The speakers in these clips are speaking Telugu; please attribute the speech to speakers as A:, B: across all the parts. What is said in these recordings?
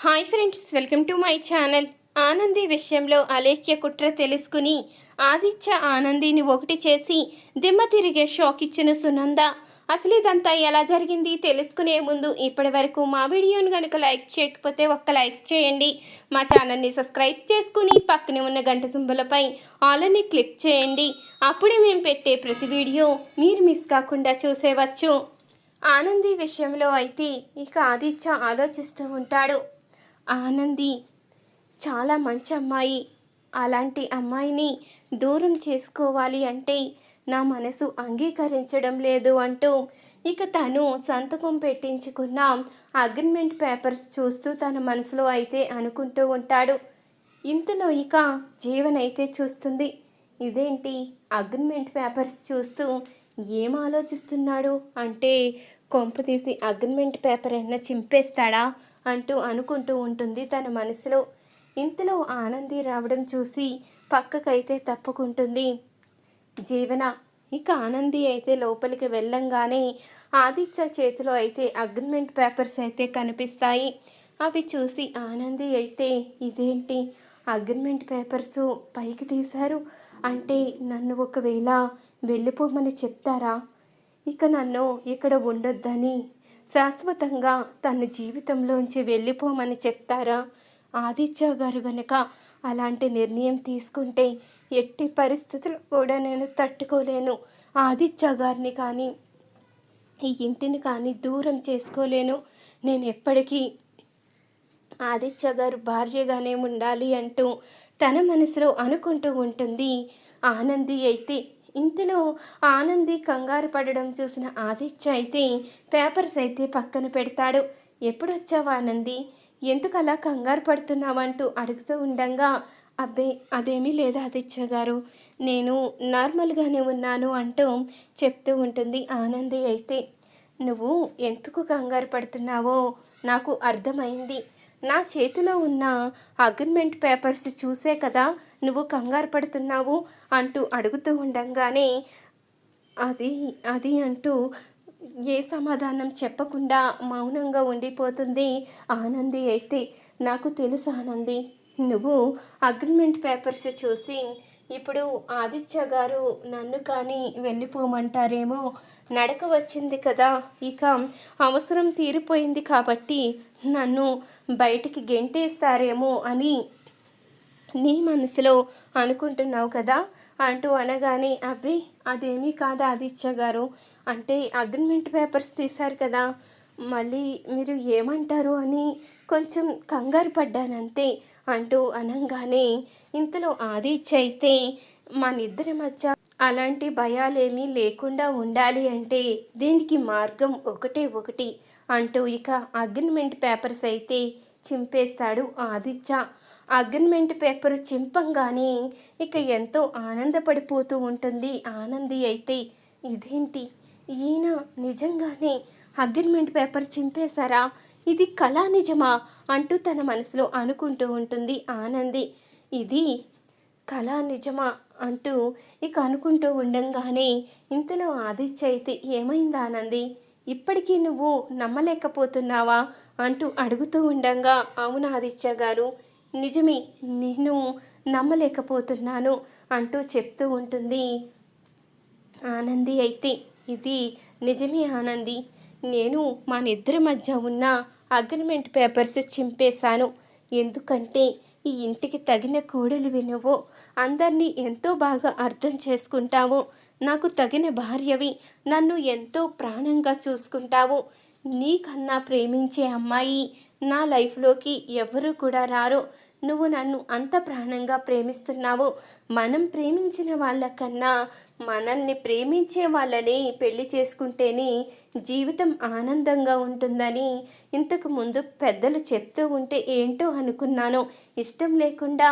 A: Hi friends, welcome to my channel. Anandi విషయంలో అలేఖ్య కుట్ర తెలుసుకుని ఆదిత్య ఆనందిని ఒకటి చేసి దిమ్మ తిరిగే షాక్ ఇచ్చిన సునంద. అసలు ఇదంతా ఎలా జరిగింది తెలుసుకునే ముందు ఇప్పటి వరకు మా వీడియోను కనుక లైక్ చేయకపోతే ఒక్క లైక్ చేయండి. మా ఛానల్ని సబ్స్క్రైబ్ చేసుకుని పక్కనే ఉన్న గంట సింబలపై ఆల్ అని క్లిక్ చేయండి. అప్పుడే మేము పెట్టే ప్రతి వీడియో మీరు మిస్ కాకుండా చూసేవచ్చు. ఆనంది విషయంలో అయితే ఇక ఆదిత్య ఆలోచిస్తూ ఉంటాడు. ఆనంది చాలా మంచి అమ్మాయి. అలాంటి అమ్మాయిని దూరం చేసుకోవాలి అంటే నా మనసు అంగీకరించడం లేదు అంటూ ఇక తను సంతకం పెట్టించుకున్న అగ్రిమెంట్ పేపర్స్ చూస్తూ తన మనసులో అయితే అనుకుంటూ ఉంటాడు. ఇంతలో ఇక జీవన్ అయితే చూస్తుంది. ఇదేంటి అగ్రిమెంట్ పేపర్స్ చూస్తూ ఏం ఆలోచిస్తున్నాడు అంటే కొంపతీసి అగ్రిమెంట్ పేపర్ అయినా చింపేస్తాడా అంటూ అనుకుంటూ ఉంటుంది తన మనసులో. ఇంతలో ఆనంది రావడం చూసి పక్కకైతే తప్పుకుంటుంది జీవన. ఇక ఆనంది అయితే లోపలికి వెళ్ళంగానే ఆదిత్య చేతిలో అయితే అగ్రిమెంట్ పేపర్స్ అయితే కనిపిస్తాయి. అవి చూసి ఆనంది అయితే ఇదేంటి అగ్రిమెంట్ పేపర్స్ పైకి తీశారు అంటే నన్ను ఒకవేళ వెళ్ళిపోమని చెప్తారా, ఇక నన్ను ఇక్కడ ఉండొద్దని శాశ్వతంగా తన జీవితంలోంచి వెళ్ళిపోమని చెప్తారా? ఆదిత్య గారు గనక అలాంటి నిర్ణయం తీసుకుంటే ఎట్టి పరిస్థితులు కూడా నేను తట్టుకోలేను. ఆదిత్య గారిని కానీ ఈ ఇంటిని కానీ దూరం చేసుకోలేను. నేను ఎప్పటికీ ఆదిత్య గారు భార్యగానే ఉండాలి అంటూ తన మనసులో అనుకుంటూ ఉంటుంది ఆనంది అయితే. ఇంతలో ఆనంది కంగారు పడడం చూసిన ఆదిత్య అయితే పేపర్స్ అయితే పక్కన పెడతాడు. ఎప్పుడొచ్చావా ఆనంది, ఎందుకు అలా కంగారు పడుతున్నావంటూ అడుగుతూ ఉండగా అబ్బే అదేమీ లేదు ఆదిత్య గారు, నేను నార్మల్గానే ఉన్నాను అంటూ చెప్తూ ఉంటుంది ఆనంది అయితే. నువ్వు ఎందుకు కంగారు పడుతున్నావో నాకు అర్థమైంది. నా చేతిలో ఉన్న అగ్రిమెంట్ పేపర్స్ చూసే కదా నువ్వు కంగారు పడుతున్నావు అంటూ అడుగుతూ ఉండంగానే అది అది అంటూ ఏ సమాధానం చెప్పకుండా మౌనంగా ఉండిపోతుంది ఆనంది అయితే. నాకు తెలుసు ఆనంది, నువ్వు అగ్రిమెంట్ పేపర్స్ చూసి ఇప్పుడు ఆదిత్య గారు నన్ను కానీ వెళ్ళిపోమంటారేమో, నడక వచ్చింది కదా, ఇక అవసరం తీరిపోయింది కాబట్టి నన్ను బయటికి గెంటేస్తారేమో అని నీ మనసులో అనుకుంటున్నావు కదా అంటూ అనగానే అబ్బే అదేమీ కాదు ఆదిత్య గారు, అంటే అగ్రిమెంట్ పేపర్స్ తీశారు కదా, మళ్ళీ మీరు ఏమంటారు అని కొంచెం కంగారు పడ్డానంతే అంటూ అనగానే ఇంతలో ఆదిత్య అయితే మనిద్దరి మధ్య అలాంటి భయాలేమీ లేకుండా ఉండాలి అంటే దీనికి మార్గం ఒకటే ఒకటి అంటూ ఇక అగ్రిమెంట్ పేపర్స్ అయితే చింపేస్తాడు ఆదిత్య. అగ్రిమెంట్ పేపర్ చింపంగానే ఇక ఎంతో ఆనందపడిపోతూ ఉంటుంది ఆనంది అయితే. ఇదేంటి, ఈయన నిజంగానే అగ్రిమెంట్ పేపర్ చింపేశారా, ఇది కళా నిజమా అంటూ తన మనసులో అనుకుంటూ ఉంటుంది ఆనంది. ఇది కళా నిజమా అంటూ ఇక అనుకుంటూ ఉండంగానే ఇంతలో ఆదిత్య అయితే ఏమైంది ఆనంది, ఇప్పటికీ నువ్వు నమ్మలేకపోతున్నావా అంటూ అడుగుతూ ఉండంగా అవును ఆదిత్య గారు, నిజమే, నేను నమ్మలేకపోతున్నాను అంటూ చెప్తూ ఉంటుంది ఆనంది అయితే. ఇది నిజమే ఆనంది, నేను మన ఇద్దరి మధ్య ఉన్న అగ్రిమెంట్ పేపర్స్ చింపేశాను. ఎందుకంటే ఈ ఇంటికి తగిన కోడలివి నువ్వు, అందరినీ ఎంతో బాగా అర్థం చేసుకుంటావు, నాకు తగిన భార్యవి, నన్ను ఎంతో ప్రాణంగా చూసుకుంటావు. నీకన్నా ప్రేమించే అమ్మాయి నా లైఫ్లోకి ఎవరు కూడా రారు. నువ్వు నన్ను అంత ప్రాణంగా ప్రేమిస్తున్నావు. మనం ప్రేమించిన వాళ్ళకన్నా మనల్ని ప్రేమించే వాళ్ళని పెళ్లి చేసుకుంటేనే జీవితం ఆనందంగా ఉంటుందని ఇంతకు ముందు పెద్దలు చెప్తూ ఉంటే ఏంటో అనుకున్నాను. ఇష్టం లేకుండా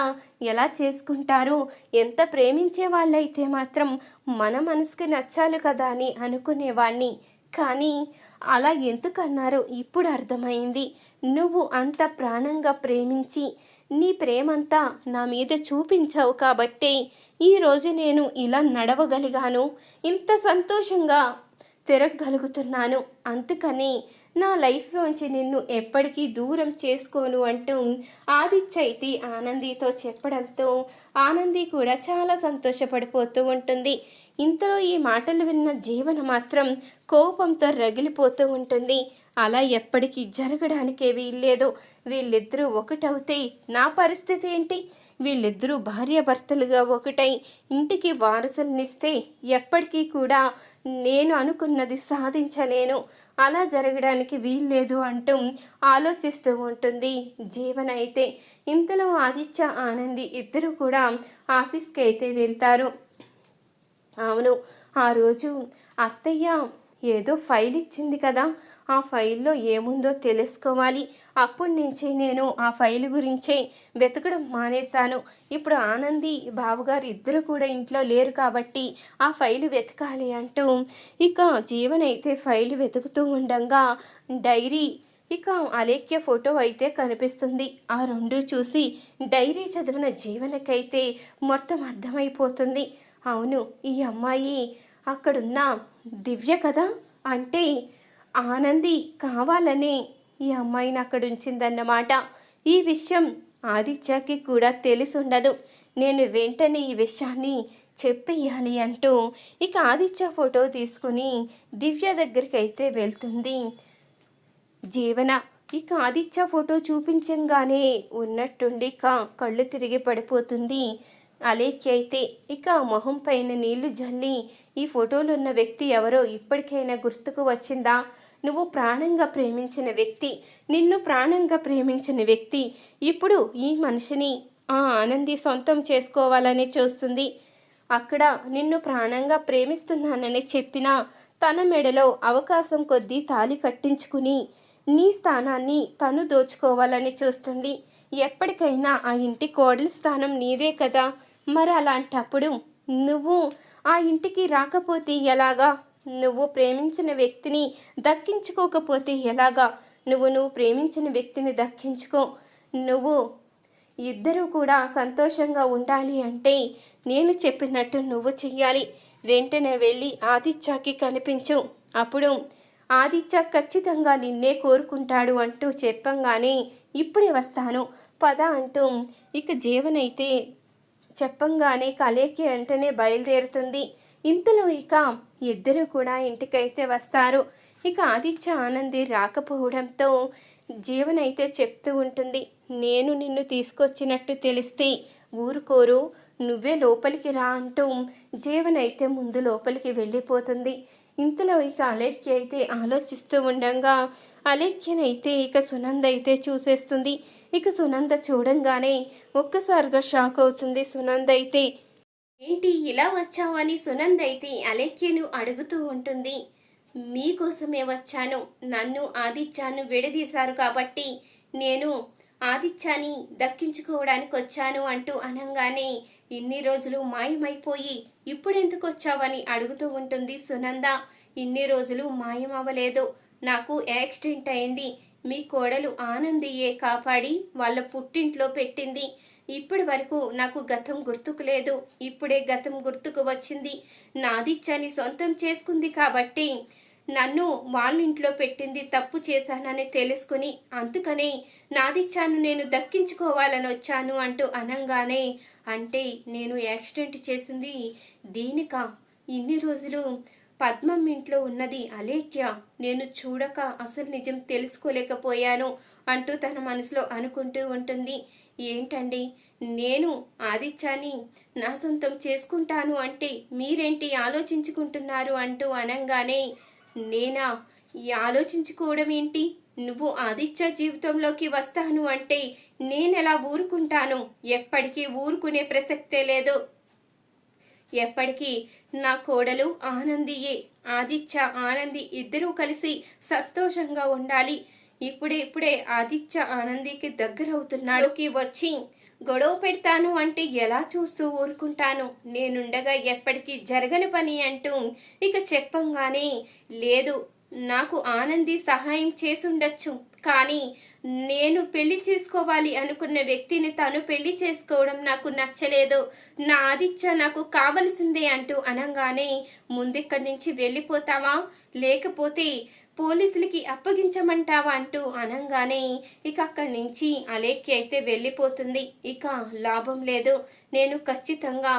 A: ఎలా చేసుకుంటారు, ఎంత ప్రేమించే వాళ్ళైతే మాత్రం మన మనసుకి నచ్చాలి కదా అని అనుకునేవాణ్ణి. కానీ అలా ఎందుకన్నారో ఇప్పుడు అర్థమైంది. నువ్వు అంత ప్రాణంగా ప్రేమించి నీ ప్రేమంతా నా మీద చూపించావు కాబట్టే ఈరోజు నేను ఇలా నడవగలిగాను, ఇంత సంతోషంగా తిరగగలుగుతున్నాను. అందుకని నా లైఫ్లోంచి నిన్ను ఎప్పటికీ దూరం చేసుకోను అంటూ ఆదిత్య అయితే ఆనందితో చెప్పడంతో ఆనంది కూడా చాలా సంతోషపడిపోతూ ఉంటుంది. ఇంతలో ఈ మాటలు విన్న జీవన మాత్రం కోపంతో రగిలిపోతూ ఉంటుంది. అలా ఎప్పటికీ జరగడానికే వీల్లేదు. వీళ్ళిద్దరూ ఒకటవుతే నా పరిస్థితి ఏంటి? వీళ్ళిద్దరూ భార్యాభర్తలుగా ఒకటై ఇంటికి వారసులనిస్తే ఎప్పటికీ కూడా నేను అనుకున్నది సాధించలేను. అలా జరగడానికి వీల్లేదు అంటూ ఆలోచిస్తూ ఉంటుంది జీవన అయితే. ఇంతలో ఆదిత్య ఆనంది ఇద్దరు కూడా ఆఫీస్కి అయితే వెళ్తారు. అవును, ఆ రోజు అత్తయ్య ఏదో ఫైల్ ఇచ్చింది కదా, ఆ ఫైల్లో ఏముందో తెలుసుకోవాలి. అప్పటి నుంచి నేను ఆ ఫైల్ గురించే వెతకడం మానేశాను. ఇప్పుడు ఆనంది బావగారు ఇద్దరు కూడా ఇంట్లో లేరు కాబట్టి ఆ ఫైలు వెతకాలి అంటూ ఇక జీవన్ అయితే ఫైలు వెతుకుతూ ఉండగా డైరీ ఇక అలేఖ్య ఫోటో అయితే కనిపిస్తుంది. ఆ రెండు చూసి డైరీ చదివిన జీవనకైతే మొత్తం అర్థమైపోతుంది. అవును, ఈ అమ్మాయి అక్కడున్న దివ్య కదా, అంటే ఆనంది కావాలనే ఈ అమ్మాయిని అక్కడ ఉంచిందన్నమాట. ఈ విషయం ఆదిత్యకి కూడా తెలిసుండదు. నేను వెంటనే ఈ విషయాన్ని చెప్పేయాలి అంటూ ఇక ఆదిత్య ఫోటో తీసుకుని దివ్య దగ్గరికి అయితే వెళ్తుంది జీవన. ఇక ఆదిత్య ఫోటో చూపించంగానే ఉన్నట్టుండి కళ్ళు తిరిగి పడిపోతుంది అలేఖ్య అయితే. ఇక మొహం పైన నీళ్లు జల్లి, ఈ ఫోటోలో ఉన్న వ్యక్తి ఎవరో ఇప్పటికైనా గుర్తుకు వచ్చిందా? నువ్వు ప్రాణంగా ప్రేమించిన వ్యక్తి, నిన్ను ప్రాణంగా ప్రేమించిన వ్యక్తి ఇప్పుడు ఈ మనిషిని ఆ ఆనంది సొంతం చేసుకోవాలని చూస్తుంది. అక్కడ నిన్ను ప్రాణంగా ప్రేమిస్తున్నానని చెప్పినా తన మెడలో అవకాశం కొద్దీ తాళి కట్టించుకుని నీ స్థానాన్ని తను దోచుకోవాలని చూస్తుంది. ఎప్పటికైనా ఆ ఇంటి కోడలి స్థానం నీదే కదా, మరి అలాంటప్పుడు నువ్వు ఆ ఇంటికి రాకపోతే ఎలాగా? నువ్వు ప్రేమించిన వ్యక్తిని దక్కించుకోకపోతే ఎలాగా? నువ్వు ప్రేమించిన వ్యక్తిని దక్కించుకో. నువ్వు ఇద్దరూ కూడా సంతోషంగా ఉండాలి అంటే నేను చెప్పినట్టు నువ్వు చెయ్యాలి. వెంటనే వెళ్ళి ఆదిత్యకి కనిపించు. అప్పుడు ఆదిత్య ఖచ్చితంగా నిన్నే కోరుకుంటాడు అంటూ చెప్పంగానే ఇప్పుడే వస్తాను పద అంటూ ఇక జీవనైతే చెప్పంగానే కలేకి వెంటనే బయలుదేరుతుంది. ఇంతలో ఇక ఇద్దరు కూడా ఇంటికైతే వస్తారు. ఇక ఆదిత్య ఆనంది రాకపోవడంతో జీవనైతే చెప్తూ ఉంటుంది, నేను నిన్ను తీసుకొచ్చినట్టు తెలిస్తే ఊరుకోరు, నువ్వే లోపలికి రా అంటూ జీవనైతే ముందు లోపలికి వెళ్ళిపోతుంది. ఇంతలో ఇక అలేఖ్య అయితే ఆలోచిస్తూ ఉండగా అలేఖ్యనైతే ఇక సునంద అయితే చూసేస్తుంది. ఇక సునంద చూడంగానే ఒక్కసారిగా షాక్ అవుతుంది సునంద అయితే. ఏంటి ఇలా వచ్చావని సునంద అయితే అలేఖ్యను అడుగుతూ ఉంటుంది. మీకోసమే వచ్చాను, నన్ను ఆదిత్యాను విడదీశారు కాబట్టి నేను ఆదిత్యాన్ని దక్కించుకోవడానికి వచ్చాను అంటూ అనంగానే ఇన్ని రోజులు మాయమైపోయి ఇప్పుడెందుకు వచ్చావని అడుగుతూ ఉంటుంది సునంద. ఇన్ని రోజులు మాయమవ్వలేదు, నాకు యాక్సిడెంట్ అయింది. మీ కోడలు ఆనందియే కాపాడి వాళ్ళ పుట్టింట్లో పెట్టింది. ఇప్పటి వరకు నాకు గతం గుర్తుకు లేదు, ఇప్పుడే గతం గుర్తుకు వచ్చింది. నా ఆదిత్యాన్ని సొంతం చేసుకుంది కాబట్టి నన్ను వాళ్ళ ఇంట్లో పెట్టింది తప్పు చేశానని తెలుసుకుని అందుకనే నాదిచ్చాను నేను దక్కించుకోవాలని వచ్చాను అంటూ అనంగానే, అంటే నేను యాక్సిడెంట్ చేసింది దీనిక? ఇన్ని రోజులు పద్మం ఇంట్లో ఉన్నది అలేఖ్య, నేను చూడక అసలు నిజం తెలుసుకోలేకపోయాను అంటూ తన మనసులో అనుకుంటూ ఉంటుంది. ఏంటండి, నేను ఆదిత్యాన్ని నా సొంతం చేసుకుంటాను అంటే మీరేంటి ఆలోచించుకుంటున్నారు అంటూ అనంగానే, నేనా ఈ ఆలోచించుకోవడం ఏంటి? నువ్వు ఆదిత్య జీవితంలోకి వస్తాను అంటే నేనెలా ఊరుకుంటాను? ఎప్పటికీ ఊరుకునే ప్రసక్తే లేదు. ఎప్పటికీ నా కోడలు ఆనందియే. ఆదిత్య ఆనంది ఇద్దరూ కలిసి సంతోషంగా ఉండాలి. ఇప్పుడే ఆదిత్య ఆనందికి దగ్గరవుతున్నాడుకి వచ్చి గొడవ పెడతాను అంటే ఎలా చూస్తూ ఊరుకుంటాను? నేనుండగా ఎప్పటికీ జరగని పని అంటూ ఇక చెప్పంగానే, లేదు నాకు ఆనంది సహాయం చేసుండొచ్చు, కానీ నేను పెళ్లి చేసుకోవాలి అనుకున్న వ్యక్తిని తను పెళ్లి చేసుకోవడం నాకు నచ్చలేదు. నా ఆదిత్య నాకు కావలసిందే అంటూ అనంగానే, ముందిక్కడి నుంచి వెళ్ళిపోతావా? లేకపోతే పోలీసులకి అప్పగించమంటావా అంటూ అనంగానే ఇక అక్కడి నుంచి అలేఖ్య అయితే వెళ్ళిపోతుంది. ఇక లాభం లేదు, నేను ఖచ్చితంగా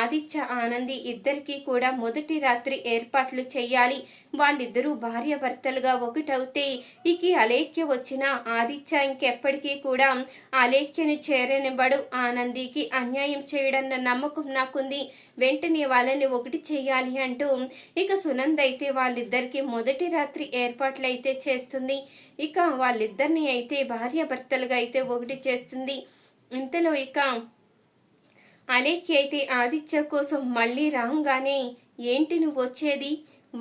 A: ఆదిత్య ఆనంది ఇద్దరికీ కూడా మొదటి రాత్రి ఏర్పాట్లు చెయ్యాలి. వాళ్ళిద్దరూ భార్యాభర్తలుగా ఒకటవుతే ఇక అలేఖ్య వచ్చిన ఆదిత్య ఇంకెప్పటికీ కూడా అలేఖ్యని చేరనివ్వడు. ఆనందికి అన్యాయం చేయడన్న నమ్మకం నాకుంది. వెంటనే వాళ్ళని ఒకటి చెయ్యాలి అంటూ ఇక సునంద అయితే వాళ్ళిద్దరికి మొదటి రాత్రి ఏర్పాట్లు అయితే చేస్తుంది. ఇక వాళ్ళిద్దరిని అయితే భార్యాభర్తలుగా అయితే ఒకటి చేస్తుంది. ఇంతలో ఇక అలేఖ్య అయితే ఆదిత్య కోసం మళ్ళీ రాగానే, ఏంటి నువ్వు వచ్చేది?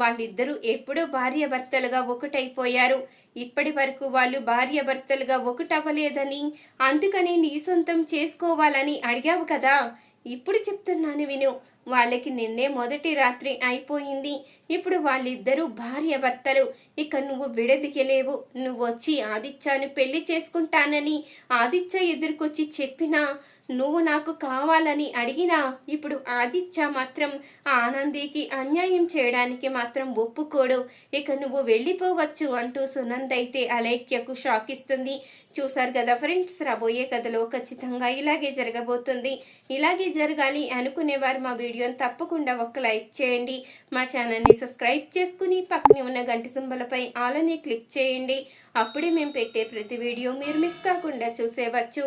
A: వాళ్ళిద్దరూ ఎప్పుడో భార్యాభర్తలుగా ఒకటైపోయారు. ఇప్పటి వరకు వాళ్ళు భార్యాభర్తలుగా ఒకటవ్వలేదని, అందుకని నీ సొంతం చేసుకోవాలని అడిగావు కదా, ఇప్పుడు చెప్తున్నాను విను. వాళ్ళకి నిన్నే మొదటి రాత్రి అయిపోయింది. ఇప్పుడు వాళ్ళిద్దరూ భార్యాభర్తలు. ఇక నువ్వు విడదిగలేవు. నువ్వు వచ్చి ఆదిత్యను పెళ్లి చేసుకుంటానని ఆదిత్య ఎదురుకొచ్చి చెప్పినా, నువ్వు నాకు కావాలని అడిగినా, ఇప్పుడు ఆదిత్య మాత్రం ఆనందికి అన్యాయం చేయడానికి మాత్రం ఒప్పుకోడు. ఇక నువ్వు వెళ్ళిపోవచ్చు అంటూ సునంద అయితే అలేఖ్యకు షాక్ ఇస్తుంది. చూసారు కదా ఫ్రెండ్స్, రాబోయే కథలో ఖచ్చితంగా ఇలాగే జరగబోతుంది. ఇలాగే జరగాలి అనుకునేవారు మా వీడియోని తప్పకుండా ఒక లైక్ చేయండి. మా ఛానల్ని సబ్స్క్రైబ్ చేసుకుని పక్కనే ఉన్న గంట సింబలపై ఆల్ అని క్లిక్ చేయండి. అప్పుడే మేము పెట్టే ప్రతి వీడియో మీరు మిస్ కాకుండా చూసేవచ్చు.